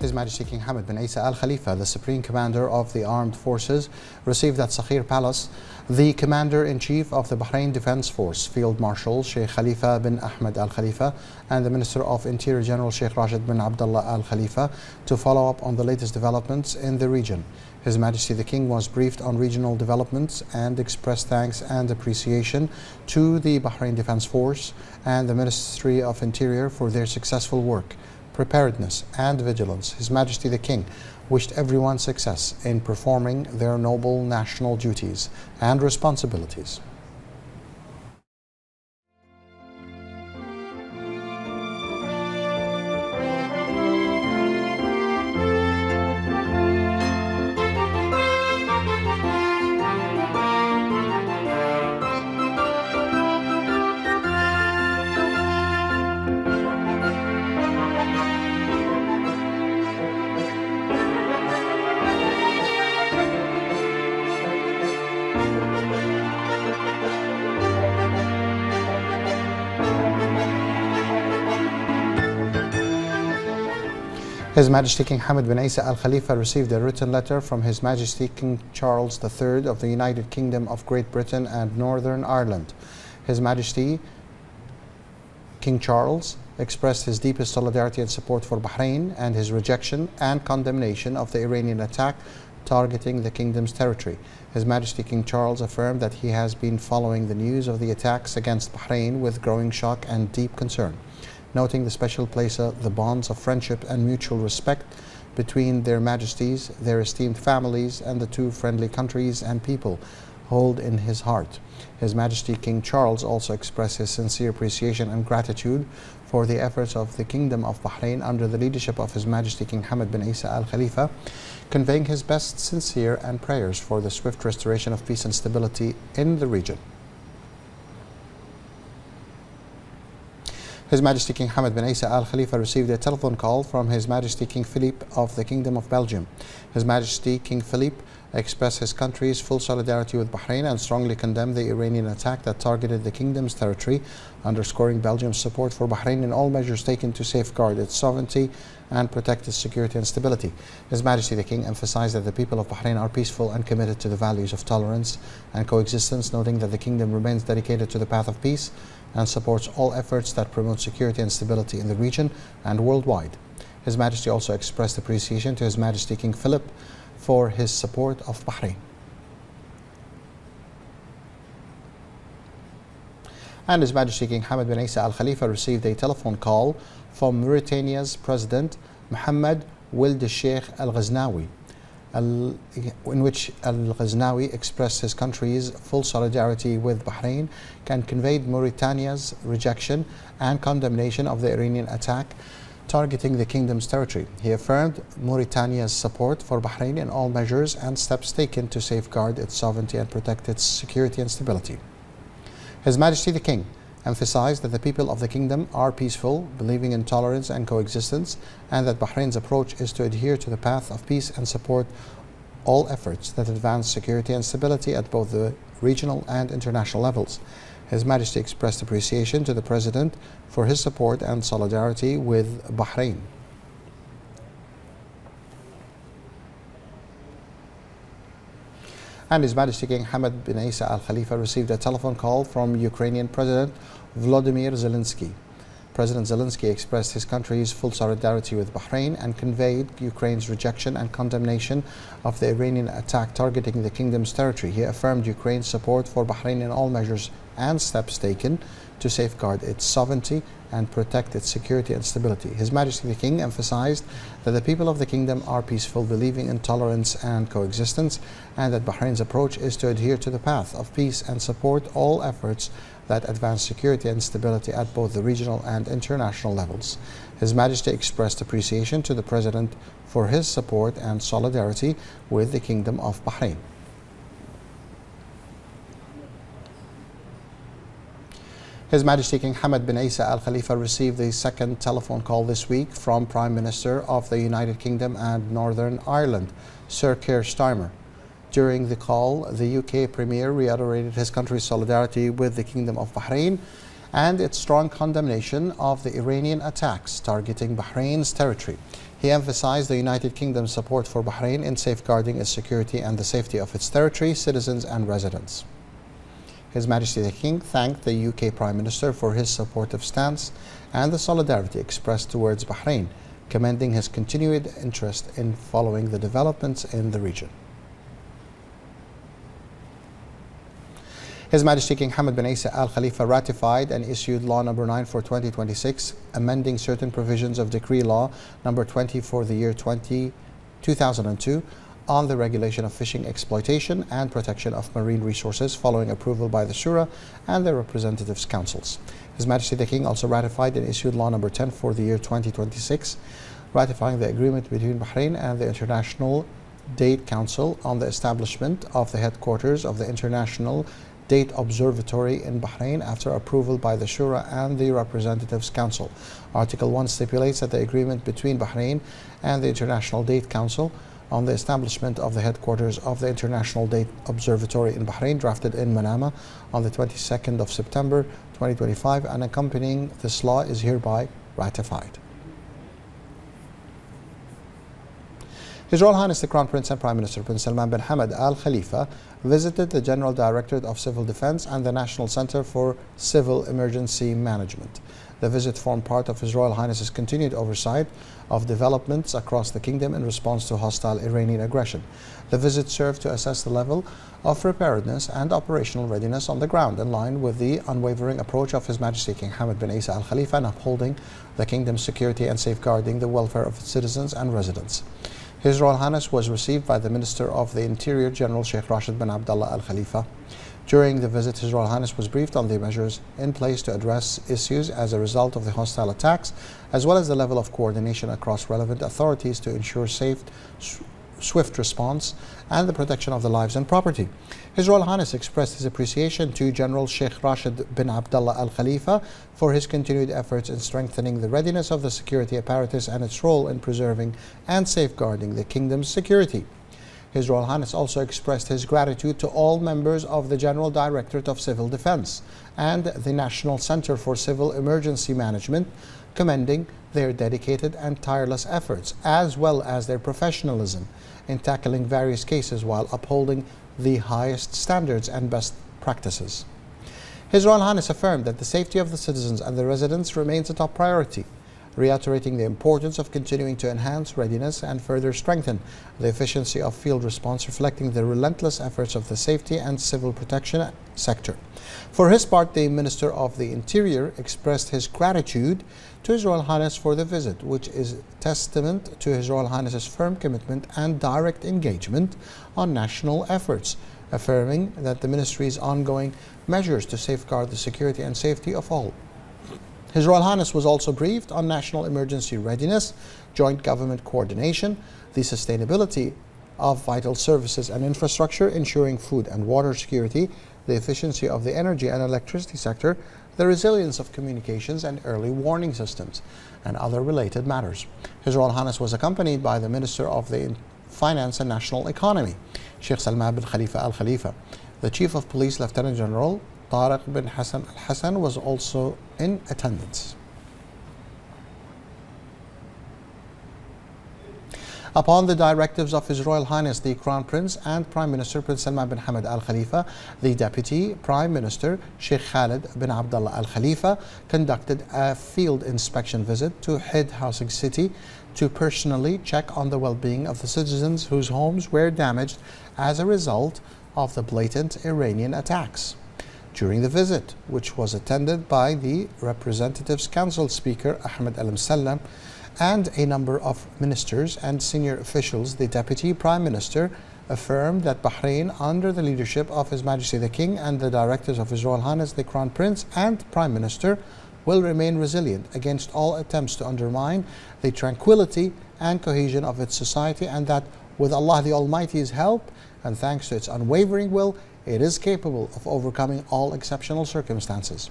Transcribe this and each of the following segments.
His Majesty King Hamad bin Isa Al Khalifa, the Supreme Commander of the Armed Forces, received at Sakhir Palace the Commander-in-Chief of the Bahrain Defense Force, Field Marshal Sheikh Khalifa bin Ahmed Al Khalifa, and the Minister of Interior General Sheikh Rashid bin Abdullah Al Khalifa to follow up on the latest developments in the region. His Majesty the King was briefed on regional developments and expressed thanks and appreciation to the Bahrain Defense Force and the Ministry of Interior for their successful work, preparedness and vigilance. His Majesty the King wished everyone success in performing their noble national duties and responsibilities. His Majesty King Hamad bin Isa Al Khalifa received a written letter from His Majesty King Charles III of the United Kingdom of Great Britain and Northern Ireland. His Majesty King Charles expressed his deepest solidarity and support for Bahrain and his rejection and condemnation of the Iranian attack targeting the kingdom's territory. His Majesty King Charles affirmed that he has been following the news of the attacks against Bahrain with growing shock and deep concern, noting the special place the bonds of friendship and mutual respect between their majesties, their esteemed families, and the two friendly countries and people hold in his heart. His Majesty King Charles also expressed his sincere appreciation and gratitude for the efforts of the Kingdom of Bahrain under the leadership of His Majesty King Hamad bin Isa Al Khalifa, conveying his best sincere and prayers for the swift restoration of peace and stability in the region. His Majesty King Hamad bin Isa Al Khalifa received a telephone call from His Majesty King Philippe of the Kingdom of Belgium. His Majesty King Philippe expressed his country's full solidarity with Bahrain and strongly condemned the Iranian attack that targeted the kingdom's territory, underscoring Belgium's support for Bahrain in all measures taken to safeguard its sovereignty and protect its security and stability. His Majesty the King emphasized that the people of Bahrain are peaceful and committed to the values of tolerance and coexistence, noting that the kingdom remains dedicated to the path of peace and supports all efforts that promote security and stability in the region and worldwide. His Majesty also expressed appreciation to His Majesty King Philip for his support of Bahrain. And His Majesty King Hamad bin Isa Al Khalifa received a telephone call from Mauritania's President Mohammed Ould Sheikh Al Ghaznawi, in which Al Ghaznawi expressed his country's full solidarity with Bahrain and conveyed Mauritania's rejection and condemnation of the Iranian attack targeting the kingdom's territory. He affirmed Mauritania's support for Bahrain in all measures and steps taken to safeguard its sovereignty and protect its security and stability. His Majesty the King emphasized that the people of the kingdom are peaceful, believing in tolerance and coexistence, and that Bahrain's approach is to adhere to the path of peace and support all efforts that advance security and stability at both the regional and international levels. His Majesty expressed appreciation to the President for his support and solidarity with Bahrain. And His Majesty King Hamad bin Isa Al Khalifa received a telephone call from Ukrainian President Volodymyr Zelensky. President Zelensky expressed his country's full solidarity with Bahrain and conveyed Ukraine's rejection and condemnation of the Iranian attack targeting the kingdom's territory. He affirmed Ukraine's support for Bahrain in all measures and steps taken to safeguard its sovereignty and protect its security and stability. His Majesty the King emphasized that the people of the kingdom are peaceful, believing in tolerance and coexistence, and that Bahrain's approach is to adhere to the path of peace and support all efforts that advance security and stability at both the regional and international levels. His Majesty expressed appreciation to the President for his support and solidarity with the Kingdom of Bahrain. His Majesty King Hamad bin Isa Al Khalifa received the second telephone call this week from Prime Minister of the United Kingdom and Northern Ireland, Sir Keir Starmer. During the call, the UK Premier reiterated his country's solidarity with the Kingdom of Bahrain and its strong condemnation of the Iranian attacks targeting Bahrain's territory. He emphasized the United Kingdom's support for Bahrain in safeguarding its security and the safety of its territory, citizens and residents. His Majesty the King thanked the UK Prime Minister for his supportive stance and the solidarity expressed towards Bahrain, commending his continued interest in following the developments in the region. His Majesty King Hamad bin Isa Al Khalifa ratified and issued Law No. 9 for 2026, amending certain provisions of Decree Law No. 20 for the year 2002 on the regulation of fishing exploitation and protection of marine resources, following approval by the Shura and the Representatives' Councils. His Majesty the King also ratified and issued Law No. 10 for the year 2026, ratifying the agreement between Bahrain and the International Date Council on the establishment of the headquarters of the International Date Observatory in Bahrain after approval by the Shura and the Representatives' Council. Article 1 stipulates that the agreement between Bahrain and the International Date Council on the establishment of the headquarters of the International Date Observatory in Bahrain, drafted in Manama on the 22nd of September 2025 and accompanying this law, is hereby ratified. His Royal Highness the Crown Prince and Prime Minister Prince Salman bin Hamad Al Khalifa visited the General Directorate of Civil Defense and the National Center for Civil Emergency Management. The visit formed part of His Royal Highness's continued oversight of developments across the kingdom in response to hostile Iranian aggression. The visit served to assess the level of preparedness and operational readiness on the ground, in line with the unwavering approach of His Majesty King Hamad bin Isa Al Khalifa in upholding the kingdom's security and safeguarding the welfare of its citizens and residents. His Royal Highness was received by the Minister of the Interior, General Sheikh Rashid bin Abdullah Al Khalifa. During the visit, His Royal Highness was briefed on the measures in place to address issues as a result of the hostile attacks, as well as the level of coordination across relevant authorities to ensure safe, swift response and the protection of the lives and property. His Royal Highness expressed his appreciation to General Sheikh Rashid bin Abdullah Al Khalifa for his continued efforts in strengthening the readiness of the security apparatus and its role in preserving and safeguarding the kingdom's security. His Royal Highness also expressed his gratitude to all members of the General Directorate of Civil Defense and the National Center for Civil Emergency Management, commending their dedicated and tireless efforts, as well as their professionalism in tackling various cases while upholding the highest standards and best practices. His Royal Highness affirmed that the safety of the citizens and the residents remains a top priority, reiterating the importance of continuing to enhance readiness and further strengthen the efficiency of field response, reflecting the relentless efforts of the safety and civil protection sector. For his part, the Minister of the Interior expressed his gratitude to His Royal Highness for the visit, which is testament to His Royal Highness's firm commitment and direct engagement on national efforts, affirming that the Ministry's ongoing measures to safeguard the security and safety of all. His Royal Highness was also briefed on national emergency readiness, joint government coordination, the sustainability of vital services and infrastructure, ensuring food and water security, the efficiency of the energy and electricity sector, the resilience of communications and early warning systems, and other related matters. His Royal Highness was accompanied by the Minister of the Finance and National Economy, Sheikh Salman bin Khalifa Al Khalifa. The Chief of Police, Lieutenant General Tariq bin Hassan Al Hassan, was also in attendance. Upon the directives of His Royal Highness the Crown Prince and Prime Minister Prince Salman bin Hamad Al Khalifa, the Deputy Prime Minister Sheikh Khalid bin Abdullah Al Khalifa conducted a field inspection visit to Hid Housing City to personally check on the well-being of the citizens whose homes were damaged as a result of the blatant Iranian attacks. During the visit, which was attended by the Representatives' Council Speaker Ahmed Al Msallam and a number of ministers and senior officials, the Deputy Prime Minister affirmed that Bahrain, under the leadership of His Majesty the King and the directives of His Royal Highness the Crown Prince and Prime Minister, will remain resilient against all attempts to undermine the tranquility and cohesion of its society, and that with Allah the Almighty's help and thanks to its unwavering will, it is capable of overcoming all exceptional circumstances.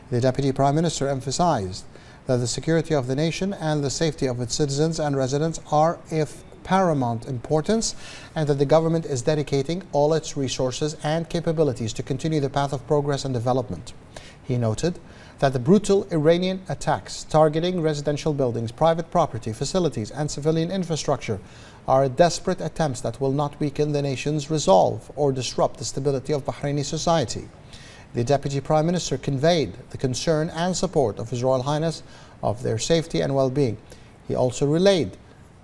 The Deputy Prime Minister emphasized that the security of the nation and the safety of its citizens and residents are of paramount importance and that the government is dedicating all its resources and capabilities to continue the path of progress and development. He noted that the brutal Iranian attacks targeting residential buildings, private property, facilities, and civilian infrastructure are desperate attempts that will not weaken the nation's resolve or disrupt the stability of Bahraini society. The Deputy Prime Minister conveyed the concern and support of His Royal Highness of their safety and well-being. He also relayed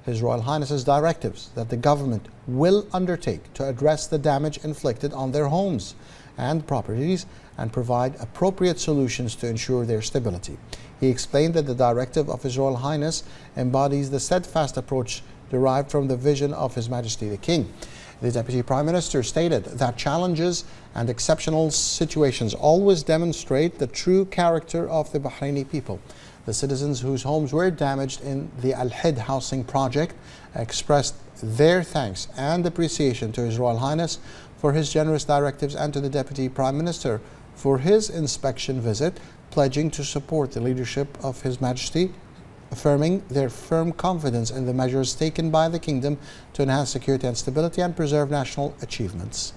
His Royal Highness's directives that the government will undertake to address the damage inflicted on their homes and properties and provide appropriate solutions to ensure their stability. He explained that the directive of His Royal Highness embodies the steadfast approach derived from the vision of His Majesty the King. The Deputy Prime Minister stated that challenges and exceptional situations always demonstrate the true character of the Bahraini people. The citizens whose homes were damaged in the Al-Hid housing project expressed their thanks and appreciation to His Royal Highness for his generous directives and to the Deputy Prime Minister for his inspection visit, pledging to support the leadership of His Majesty, affirming their firm confidence in the measures taken by the Kingdom to enhance security and stability and preserve national achievements.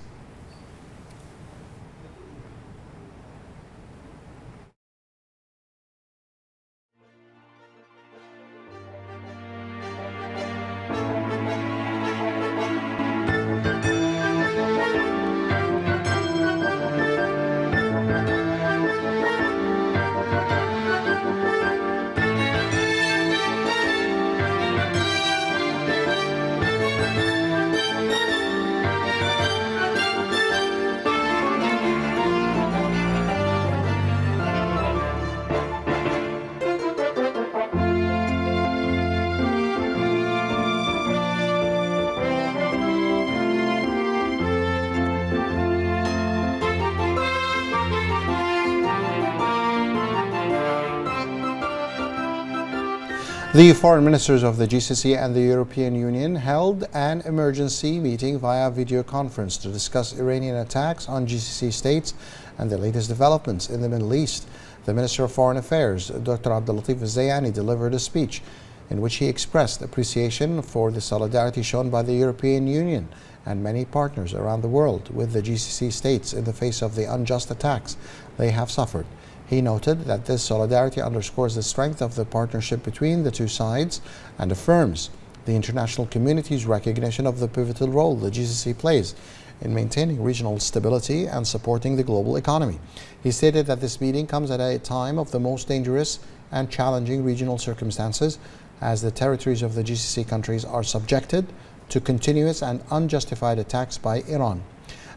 The foreign ministers of the GCC and the European Union held an emergency meeting via video conference to discuss Iranian attacks on GCC states and the latest developments in the Middle East. The Minister of Foreign Affairs, Dr. Abdulatif Al-Zayani, delivered a speech in which he expressed appreciation for the solidarity shown by the European Union and many partners around the world with the GCC states in the face of the unjust attacks they have suffered. He noted that this solidarity underscores the strength of the partnership between the two sides and affirms the international community's recognition of the pivotal role the GCC plays in maintaining regional stability and supporting the global economy. He stated that this meeting comes at a time of the most dangerous and challenging regional circumstances as the territories of the GCC countries are subjected to continuous and unjustified attacks by Iran.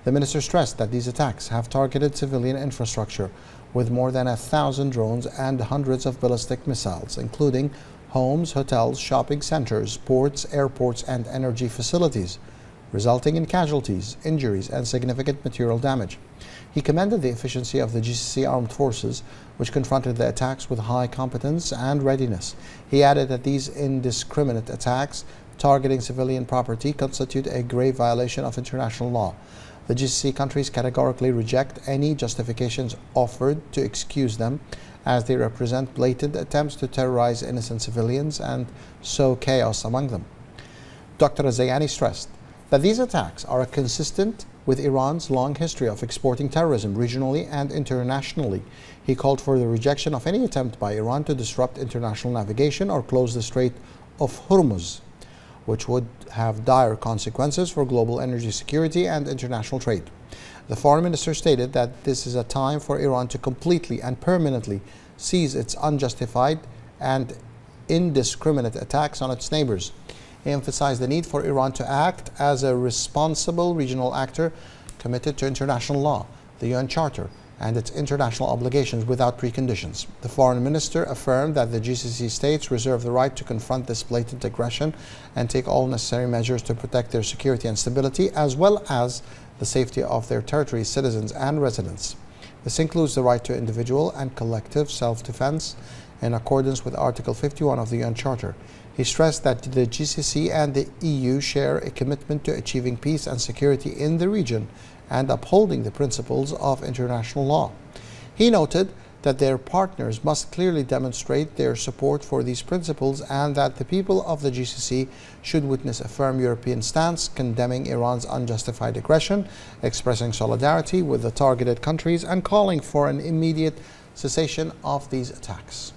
The minister stressed that these attacks have targeted civilian infrastructure with more than 1,000 drones and hundreds of ballistic missiles, including homes, hotels, shopping centers, ports, airports, and energy facilities, resulting in casualties, injuries, and significant material damage. He commended the efficiency of the GCC armed forces, which confronted the attacks with high competence and readiness. He added that these indiscriminate attacks targeting civilian property constitute a grave violation of international law. The GCC countries categorically reject any justifications offered to excuse them, as they represent blatant attempts to terrorize innocent civilians and sow chaos among them. Dr. Al-Zayani stressed that these attacks are consistent with Iran's long history of exporting terrorism regionally and internationally. He called for the rejection of any attempt by Iran to disrupt international navigation or close the Strait of Hormuz, which would have dire consequences for global energy security and international trade. The foreign minister stated that this is a time for Iran to completely and permanently cease its unjustified and indiscriminate attacks on its neighbors. He emphasized the need for Iran to act as a responsible regional actor committed to international law, the UN Charter, and its international obligations without preconditions. The foreign minister affirmed that the GCC states reserve the right to confront this blatant aggression and take all necessary measures to protect their security and stability, as well as the safety of their territories, citizens, and residents. This includes the right to individual and collective self-defense in accordance with Article 51 of the UN Charter. He stressed that the GCC and the EU share a commitment to achieving peace and security in the region and upholding the principles of international law. He noted that their partners must clearly demonstrate their support for these principles and that the people of the GCC should witness a firm European stance condemning Iran's unjustified aggression, expressing solidarity with the targeted countries and calling for an immediate cessation of these attacks.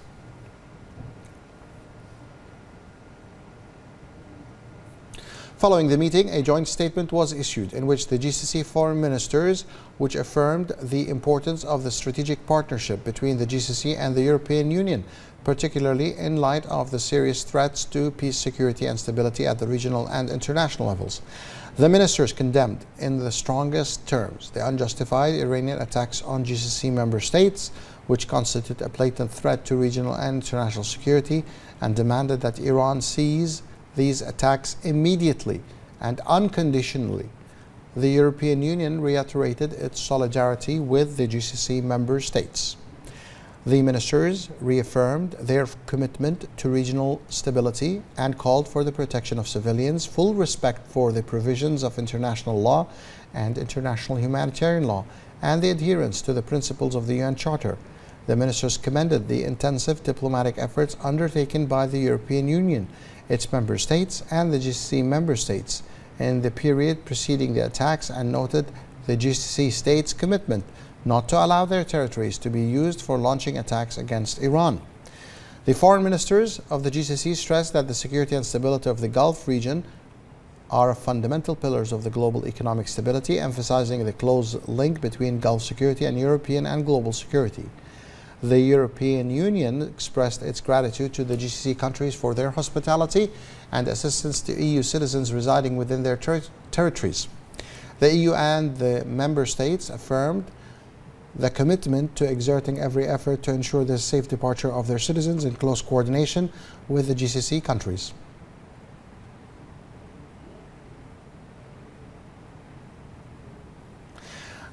Following the meeting, a joint statement was issued in which the GCC foreign ministers, which affirmed the importance of the strategic partnership between the GCC and the European Union, particularly in light of the serious threats to peace, security and stability at the regional and international levels. The ministers condemned in the strongest terms the unjustified Iranian attacks on GCC member states, which constitute a blatant threat to regional and international security, and demanded that Iran cease these attacks immediately and unconditionally. The European Union reiterated its solidarity with the GCC member states. The ministers reaffirmed their commitment to regional stability and called for the protection of civilians, full respect for the provisions of international law and international humanitarian law, and the adherence to the principles of the UN Charter. The ministers commended the intensive diplomatic efforts undertaken by the European Union, its member states and the GCC member states in the period preceding the attacks, and noted the GCC states' commitment not to allow their territories to be used for launching attacks against Iran. The foreign ministers of the GCC stressed that the security and stability of the Gulf region are fundamental pillars of the global economic stability, emphasizing the close link between Gulf security and European and global security. The European Union expressed its gratitude to the GCC countries for their hospitality and assistance to EU citizens residing within their territories. The EU and the member states affirmed the commitment to exerting every effort to ensure the safe departure of their citizens in close coordination with the GCC countries.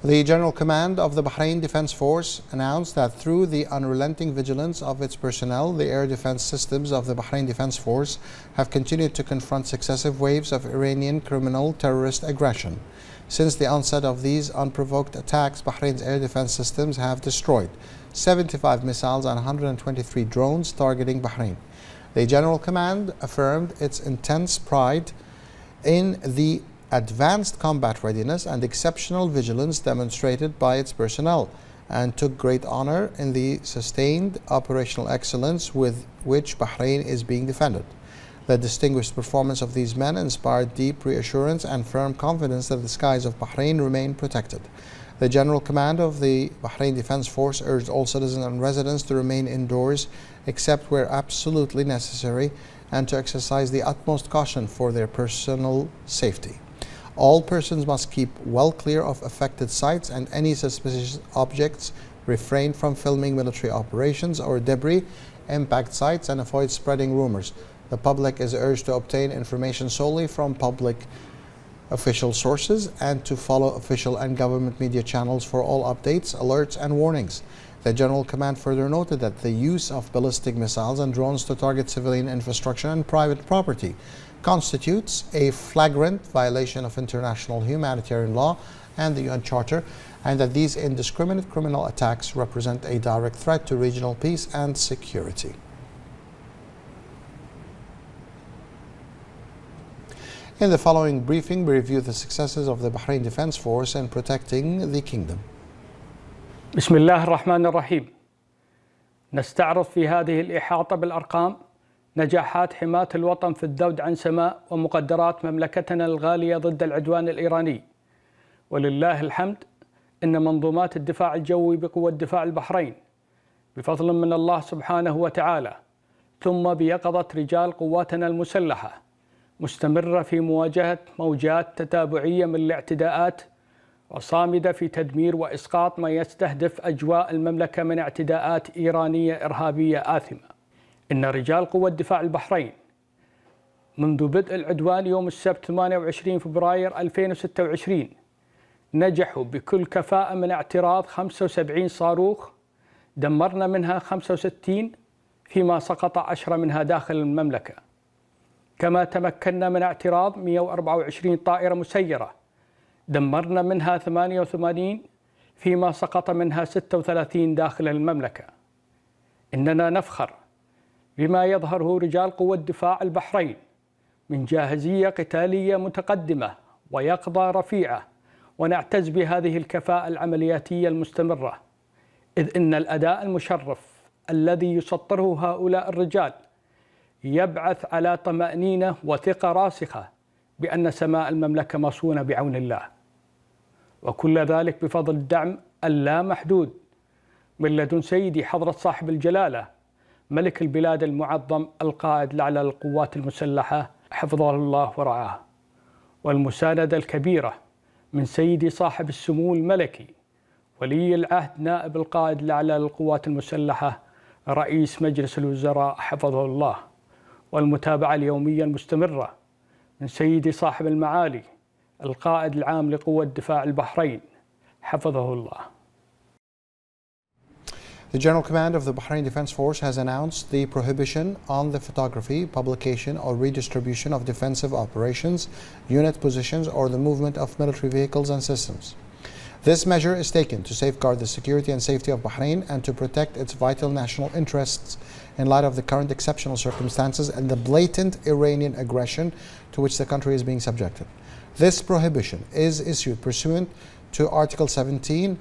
The General Command of the Bahrain Defense Force announced that through the unrelenting vigilance of its personnel, the air defense systems of the Bahrain Defense Force have continued to confront successive waves of Iranian criminal terrorist aggression. Since the onset of these unprovoked attacks, Bahrain's air defense systems have destroyed 75 missiles and 123 drones targeting Bahrain. The General Command affirmed its intense pride in the advanced combat readiness and exceptional vigilance demonstrated by its personnel, and took great honor in the sustained operational excellence with which Bahrain is being defended. The distinguished performance of these men inspired deep reassurance and firm confidence that the skies of Bahrain remain protected. The General Command of the Bahrain Defense Force urged all citizens and residents to remain indoors except where absolutely necessary, and to exercise the utmost caution for their personal safety. All persons must keep well clear of affected sites and any suspicious objects, refrain from filming military operations or debris impact sites, and avoid spreading rumors. The public is urged to obtain information solely from public official sources and to follow official and government media channels for all updates, alerts and warnings. The General Command further noted that the use of ballistic missiles and drones to target civilian infrastructure and private property constitutes a flagrant violation of international humanitarian law and the UN Charter, and that these indiscriminate criminal attacks represent a direct threat to regional peace and security. In the following briefing, we review the successes of the Bahrain Defense Force in protecting the kingdom. بسم الله الرحمن الرحيم. نستعرض في هذه الإحاطة بالأرقام نجاحات حماة الوطن في الذود عن سماء ومقدرات مملكتنا الغالية ضد العدوان الإيراني. ولله الحمد إن منظومات الدفاع الجوي بقوة دفاع البحرين بفضل من الله سبحانه وتعالى ثم بيقظة رجال قواتنا المسلحة مستمرة في مواجهة موجات تتابعية من الاعتداءات، وصامدة في تدمير وإسقاط ما يستهدف أجواء المملكة من اعتداءات إيرانية إرهابية آثمة. إن رجال قوة دفاع البحرين منذ بدء العدوان يوم السبت 28 فبراير 2026 نجحوا بكل كفاءة من اعتراض 75 صاروخ، دمرنا منها 65 فيما سقط 10 منها داخل المملكة. كما تمكنا من اعتراض 124 طائرة مسيرة، دمرنا منها 88 فيما سقط منها 36 داخل المملكة. إننا نفخر بما يظهره رجال قوة دفاع البحرين من جاهزية قتالية متقدمة ويقظة رفيعة، ونعتز بهذه الكفاءة العملياتية المستمرة، إذ إن الأداء المشرف الذي يسطره هؤلاء الرجال يبعث على طمأنينة وثقة راسخة بأن سماء المملكة مصونة بعون الله، وكل ذلك بفضل الدعم اللامحدود من لدن سيدي حضرة صاحب الجلالة ملك البلاد المعظم القائد الأعلى للقوات المسلحة حفظه الله ورعاه، والمساندة الكبيرة من سيدي صاحب السمو الملكي ولي العهد نائب القائد الأعلى للقوات المسلحة رئيس مجلس الوزراء حفظه الله، والمتابعة اليومية المستمرة من سيدي صاحب المعالي القائد العام لقوة دفاع البحرين حفظه الله. The General Command of the Bahrain Defense Force has announced the prohibition on the photography, publication or redistribution of defensive operations, unit positions or the movement of military vehicles and systems. This measure is taken to safeguard the security and safety of Bahrain and to protect its vital national interests in light of the current exceptional circumstances and the blatant Iranian aggression to which the country is being subjected. This prohibition is issued pursuant to Article 17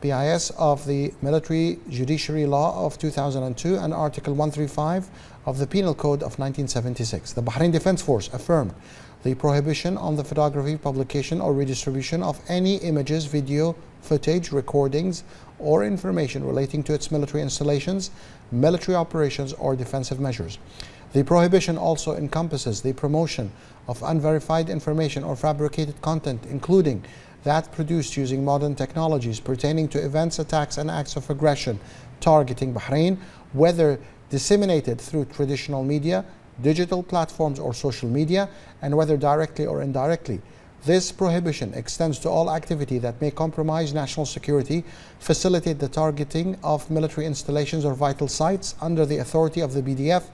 BIS of the Military Judiciary Law of 2002 and Article 135 of the Penal Code of 1976. The Bahrain Defense Force affirmed the prohibition on the photography, publication or redistribution of any images, video, footage, recordings or information relating to its military installations, military operations or defensive measures. The prohibition also encompasses the promotion of unverified information or fabricated content, including that produced using modern technologies pertaining to events, attacks and acts of aggression targeting Bahrain, whether disseminated through traditional media, digital platforms or social media, and whether directly or indirectly. This prohibition extends to all activity that may compromise national security, facilitate the targeting of military installations or vital sites under the authority of the BDF,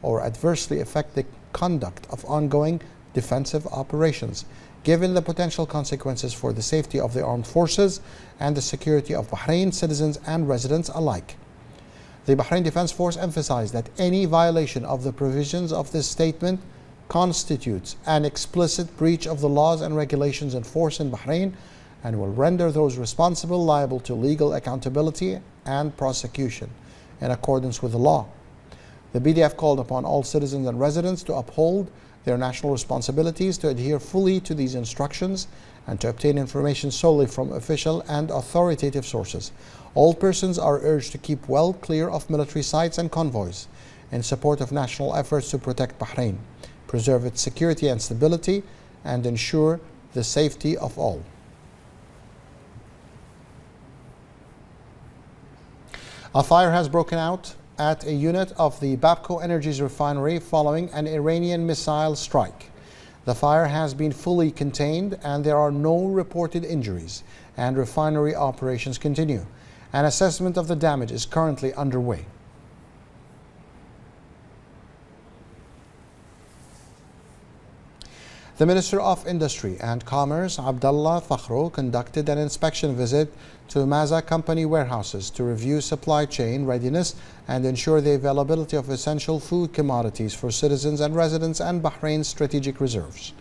or adversely affect the conduct of ongoing defensive operations, given the potential consequences for the safety of the armed forces and the security of Bahrain citizens and residents alike. The Bahrain Defense Force emphasized that any violation of the provisions of this statement constitutes an explicit breach of the laws and regulations in force in Bahrain and will render those responsible liable to legal accountability and prosecution in accordance with the law. The BDF called upon all citizens and residents to uphold their national responsibilities, to adhere fully to these instructions, and to obtain information solely from official and authoritative sources. All persons are urged to keep well clear of military sites and convoys in support of national efforts to protect Bahrain, preserve its security and stability, and ensure the safety of all. A fire has broken out at a unit of the Babco Energy's refinery following an Iranian missile strike. The fire has been fully contained and there are no reported injuries, and refinery operations continue. An assessment of the damage is currently underway. The Minister of Industry and Commerce, Abdullah Fakhro, conducted an inspection visit to Maza company warehouses to review supply chain readiness and ensure the availability of essential food commodities for citizens and residents and Bahrain's strategic reserves.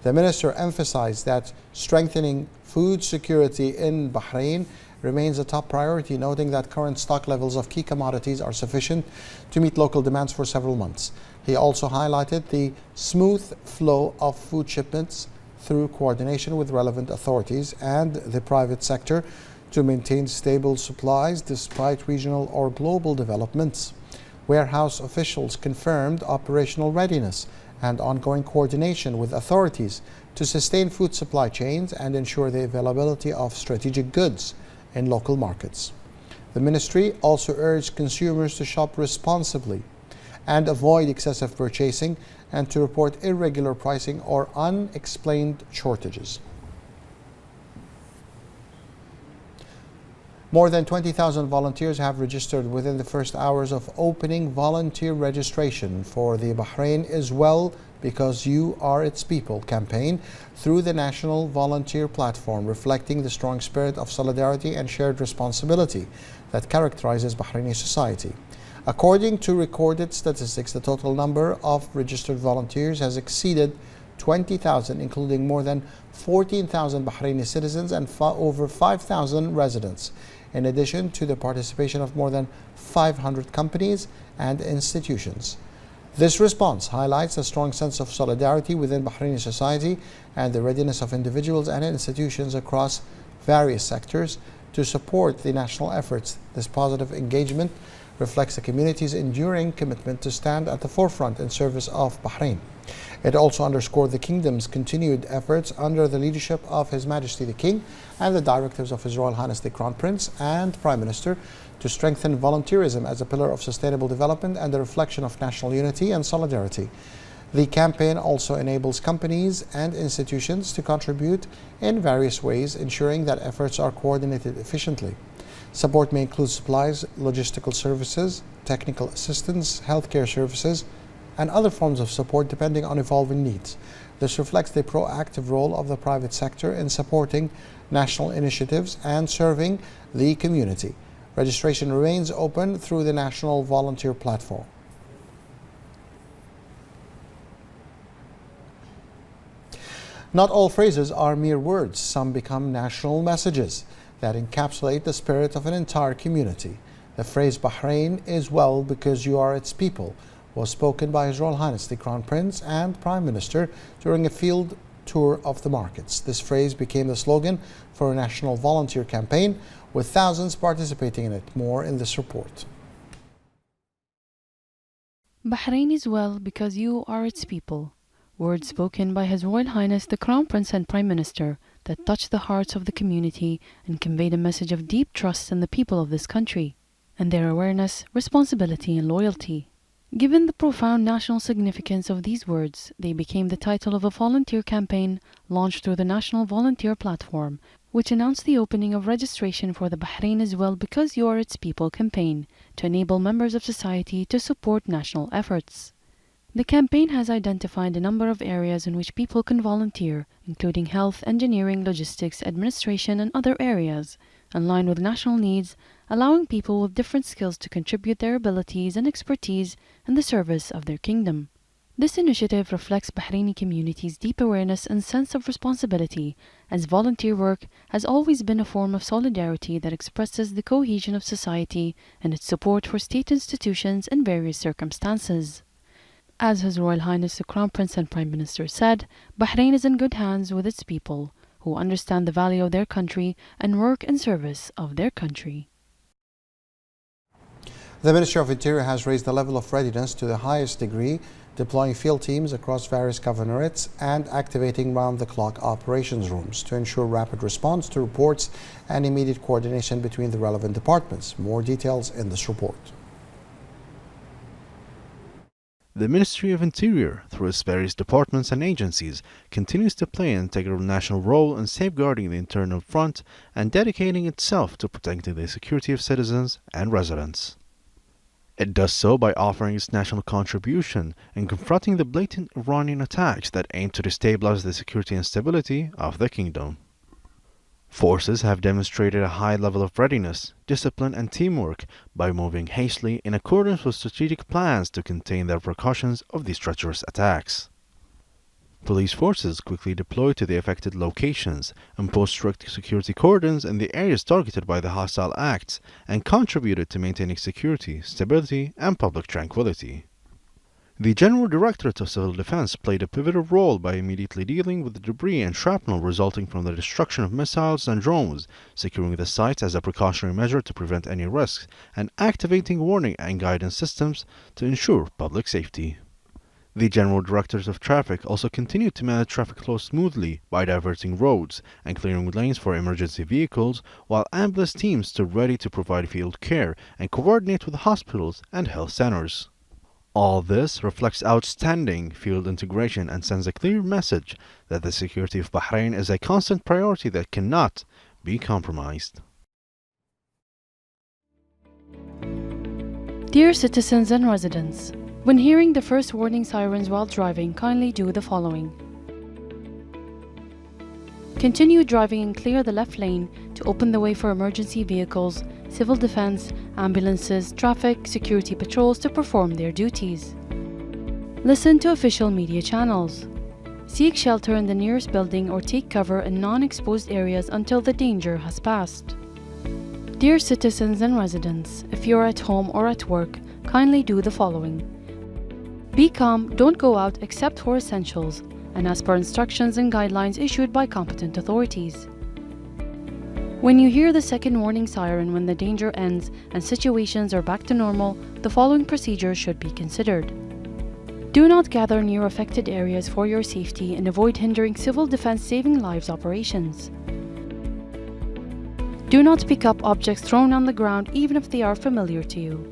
The minister emphasized that strengthening food security in Bahrain remains a top priority, noting that current stock levels of key commodities are sufficient to meet local demands for several months. He also highlighted the smooth flow of food shipments through coordination with relevant authorities and the private sector to maintain stable supplies despite regional or global developments. Warehouse officials confirmed operational readiness and ongoing coordination with authorities to sustain food supply chains and ensure the availability of strategic goods in local markets. The ministry also urged consumers to shop responsibly and avoid excessive purchasing and to report irregular pricing or unexplained shortages. More than 20,000 volunteers have registered within the first hours of opening volunteer registration for the Bahrain is Well Because You Are Its People campaign through the National Volunteer Platform, reflecting the strong spirit of solidarity and shared responsibility that characterizes Bahraini society. According to recorded statistics, the total number of registered volunteers has exceeded 20,000, including more than 14,000 Bahraini citizens and over 5,000 residents, in addition to the participation of more than 500 companies and institutions. This response highlights a strong sense of solidarity within Bahraini society and the readiness of individuals and institutions across various sectors to support the national efforts. This positive engagement reflects the community's enduring commitment to stand at the forefront in service of Bahrain. It also underscored the Kingdom's continued efforts under the leadership of His Majesty the King and the directives of His Royal Highness the Crown Prince and Prime Minister to strengthen volunteerism as a pillar of sustainable development and a reflection of national unity and solidarity. The campaign also enables companies and institutions to contribute in various ways, ensuring that efforts are coordinated efficiently. Support may include supplies, logistical services, technical assistance, healthcare services, and other forms of support depending on evolving needs. This reflects the proactive role of the private sector in supporting national initiatives and serving the community. Registration remains open through the National Volunteer Platform. Not all phrases are mere words. Some become national messages that encapsulate the spirit of an entire community. The phrase "Bahrain is well because you are its people" was spoken by His Royal Highness the Crown Prince and Prime Minister during a field tour of the markets. This phrase became the slogan for a national volunteer campaign, with thousands participating in it. More in this report. Bahrain is well because you are its people. Words spoken by His Royal Highness the Crown Prince and Prime Minister that touched the hearts of the community and conveyed a message of deep trust in the people of this country and their awareness, responsibility and loyalty. Given the profound national significance of these words, they became the title of a volunteer campaign launched through the National Volunteer Platform, which announced the opening of registration for the Bahrain is Well Because You Are Its People campaign to enable members of society to support national efforts. The campaign has identified a number of areas in which people can volunteer, including health, engineering, logistics, administration, and other areas, in line with national needs, allowing people with different skills to contribute their abilities and expertise in the service of their kingdom. This initiative reflects Bahraini community's deep awareness and sense of responsibility, as volunteer work has always been a form of solidarity that expresses the cohesion of society and its support for state institutions in various circumstances. As His Royal Highness the Crown Prince and Prime Minister said, Bahrain is in good hands with its people, who understand the value of their country and work in service of their country. The Ministry of Interior has raised the level of readiness to the highest degree, deploying field teams across various governorates and activating round-the-clock operations rooms to ensure rapid response to reports and immediate coordination between the relevant departments. More details in this report. The Ministry of Interior, through its various departments and agencies, continues to play an integral national role in safeguarding the internal front and dedicating itself to protecting the security of citizens and residents. It does so by offering its national contribution in confronting the blatant Iranian attacks that aim to destabilize the security and stability of the kingdom. Forces have demonstrated a high level of readiness, discipline and teamwork by moving hastily in accordance with strategic plans to contain the repercussions of these treacherous attacks. Police forces quickly deployed to the affected locations, imposed strict security cordons in the areas targeted by the hostile acts, and contributed to maintaining security, stability, and public tranquility. The General Directorate of Civil Defense played a pivotal role by immediately dealing with the debris and shrapnel resulting from the destruction of missiles and drones, securing the sites as a precautionary measure to prevent any risks, and activating warning and guidance systems to ensure public safety. The General Directors of Traffic also continued to manage traffic flow smoothly by diverting roads and clearing lanes for emergency vehicles, while ambulance teams stood ready to provide field care and coordinate with hospitals and health centers. All this reflects outstanding field integration and sends a clear message that the security of Bahrain is a constant priority that cannot be compromised. Dear citizens and residents, when hearing the first warning sirens while driving, kindly do the following. Continue driving and clear the left lane to open the way for emergency vehicles, civil defense, ambulances, traffic, security patrols to perform their duties. Listen to official media channels. Seek shelter in the nearest building or take cover in non-exposed areas until the danger has passed. Dear citizens and residents, if you're at home or at work, kindly do the following. Be calm, don't go out except for essentials, and as per instructions and guidelines issued by competent authorities. When you hear the second warning siren when the danger ends and situations are back to normal, the following procedures should be considered. Do not gather near affected areas for your safety and avoid hindering civil defense saving lives operations. Do not pick up objects thrown on the ground even if they are familiar to you.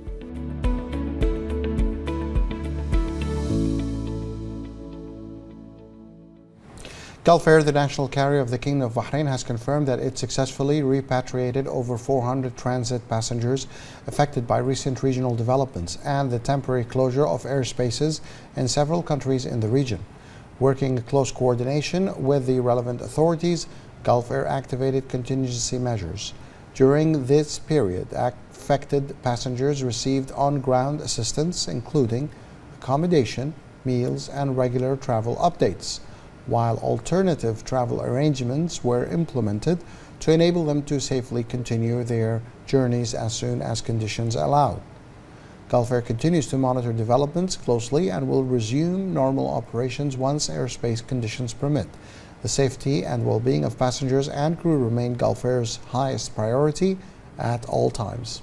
Gulf Air, the national carrier of the Kingdom of Bahrain, has confirmed that it successfully repatriated over 400 transit passengers affected by recent regional developments and the temporary closure of airspaces in several countries in the region. Working in close coordination with the relevant authorities, Gulf Air activated contingency measures. During this period, affected passengers received on-ground assistance, including accommodation, meals, and regular travel updates, while alternative travel arrangements were implemented to enable them to safely continue their journeys as soon as conditions allowed. Gulf Air continues to monitor developments closely and will resume normal operations once airspace conditions permit. The safety and well-being of passengers and crew remain Gulf Air's highest priority at all times.